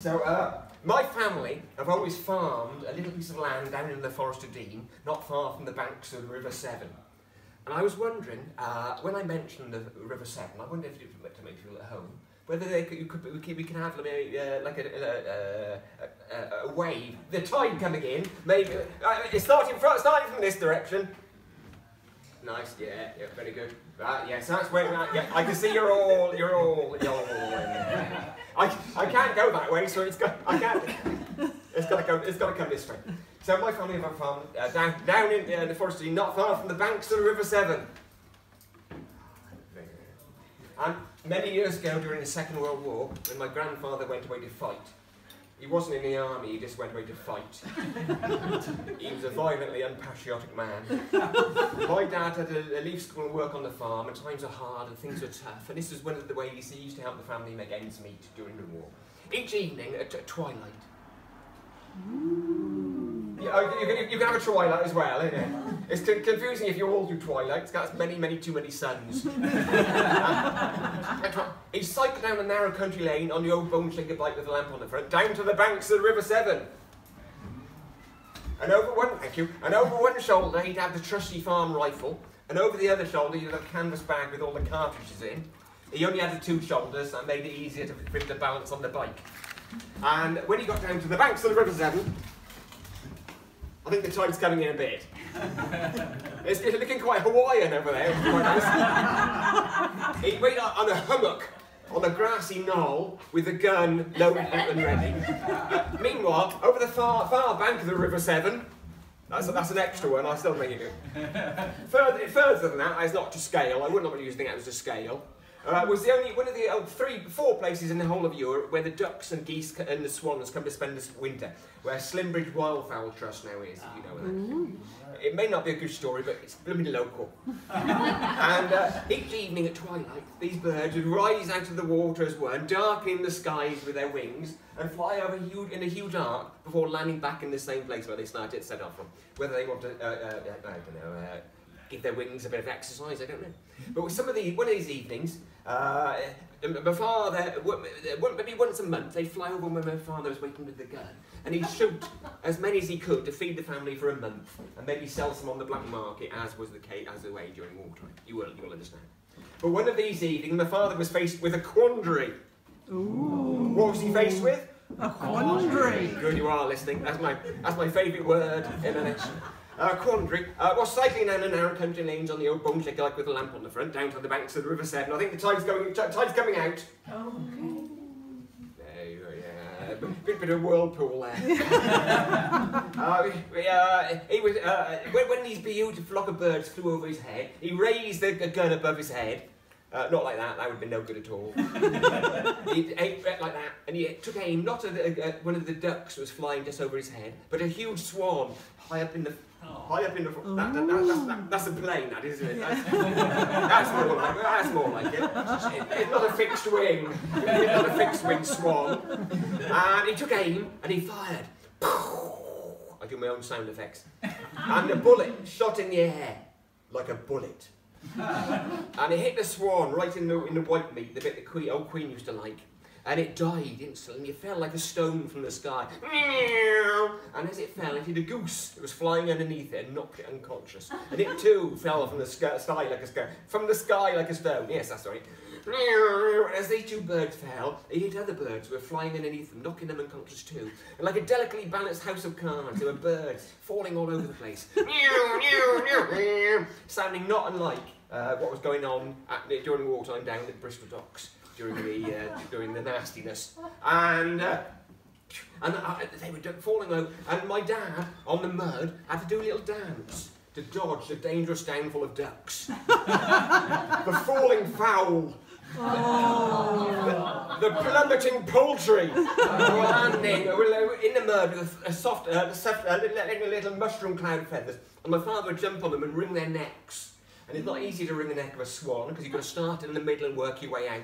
So, my family have always farmed a little piece of land down in the Forest of Dean, not far from the banks of the River Severn. And I was wondering, when I mentioned the River Severn, I wondered if you would to make you feel at home, whether we can have like a wave, the tide coming in, maybe, it's starting from this direction. Nice, yeah, very good. Yes, that's where, yeah, I can see you're all in there. I can't go that way, so it's got to come this way. So my family have a farm down in the Forest of Dean, not far from the banks of the River Severn. And many years ago, during the Second World War, when my grandfather went away to fight, he wasn't in the army, he just went away to fight. He was a violently unpatriotic man. My dad had to leave school and work on the farm, and times were hard and things were tough, and this was one of the ways he used to help the family make ends meet during the war. Each evening at twilight. You can have a twilight as well, isn't it? It's confusing if you all do twilight, it's got too many suns. He cycled down a narrow country lane on the old bone-shaker bike with a lamp on the front, down to the banks of the River Severn. And over one shoulder he'd have the trusty farm rifle, and over the other shoulder he'd have a canvas bag with all the cartridges in. He only had the two shoulders, that made it easier to fit the balance on the bike. And when he got down to the banks of the River Severn, I think the tide's coming in a bit. It's looking quite Hawaiian over there. He went on a hummock on a grassy knoll with a gun loaded and ready. Meanwhile, over the far bank of the River Severn, that's an extra one, I still think it good. Further than that, it's not to scale, I wouldn't normally use that as to scale. Was one of the four places in the whole of Europe where the ducks and geese and the swans come to spend this winter, where Slimbridge Wildfowl Trust now is, if you know that. It may not be a good story, but it's blooming local. And each evening at twilight, these birds would rise out of the water as one, darkening the skies with their wings, and fly over in a huge arc before landing back in the same place where they started to set off from. Whether they want to, I don't know, give their wings a bit of exercise, I don't know. But with one of these evenings, my father, maybe once a month, they'd fly over when my father was waiting with the gun, and he'd shoot as many as he could to feed the family for a month, and maybe sell some on the black market, as was the case, as the way during wartime. You will understand. But one of these evenings, my father was faced with a quandary. Ooh. What was he faced with? A quandary. Good, you are listening. That's my favourite word in an quandary. Was cycling down the narrow country lanes on the old bone-shaker like with a lamp on the front, down to the banks of the River Severn. I think the tide's coming out. Oh, okay. There, bit of whirlpool there. When these beautiful flock of birds flew over his head, he raised the gun above his head. Not like that would have been no good at all. He aimed like that, and he took aim not at one of the ducks that was flying just over his head, but a huge swan high up in the. That's a plane, that isn't it? That's more like it. It's not a fixed wing. It's not a fixed wing swan. And he took aim and he fired. I do my own sound effects. And the bullet shot in the air like a bullet. And it hit the swan right in the white meat, the bit the old queen used to like. And it died instantly. It fell like a stone from the sky. And as it fell, it hit a goose that was flying underneath it and knocked it unconscious. And it too fell from the sky like a stone. From the sky like a stone. Yes, that's right. As these two birds fell, they hit other birds who were flying underneath them, knocking them unconscious too. And like a delicately balanced house of cards, there were birds falling all over the place. Sounding not unlike what was going on during wartime down at the Bristol docks. During the nastiness, and they were falling over, and my dad on the mud had to do a little dance to dodge the dangerous downfall of ducks. The falling fowl. Oh. The plummeting poultry were landing in the mud with a soft, little mushroom cloud of feathers, and my father would jump on them and wring their necks. And it's not easy to wring the neck of a swan, because you've got to start in the middle and work your way out.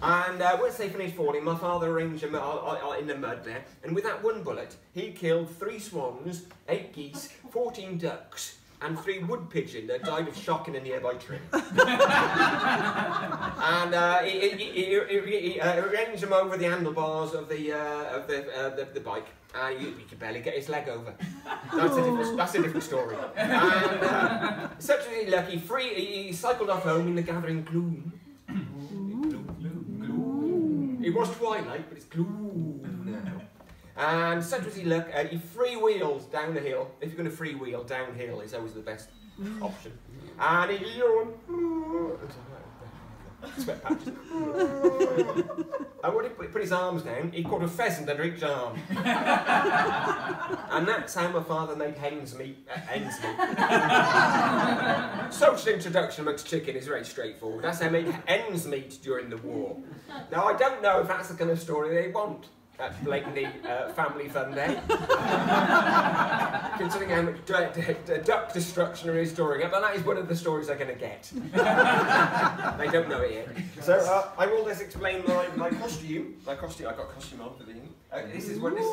And once they finished falling, my father arranged them in the mud there, and with that one bullet, he killed 3 swans, 8 geese, 14 ducks, and 3 wood pigeons that died of shock in a nearby tree. And he arranged them over the handlebars of the bike. He could barely get his leg over. That's a different story. And such as he lucky, he cycled off home in the gathering gloom. Gloom. It was twilight, but it's gloom now. And such was he luck, he freewheeled down the hill. If you're going to freewheel, downhill is always the best option. And he yawned. Sweat patches. And when he put his arms down, he caught a pheasant under each arm. And that's how my father made ends meet. Social introduction amongst chicken is very straightforward. That's how he made ends meet during the war. Now, I don't know if that's the kind of story they want. That's blatantly family fun day. Considering how much duck destruction there is during it, but that is one of the stories they're going to get. They don't know it yet. So I will just explain my costume. I got costume on for the thing. This is what this.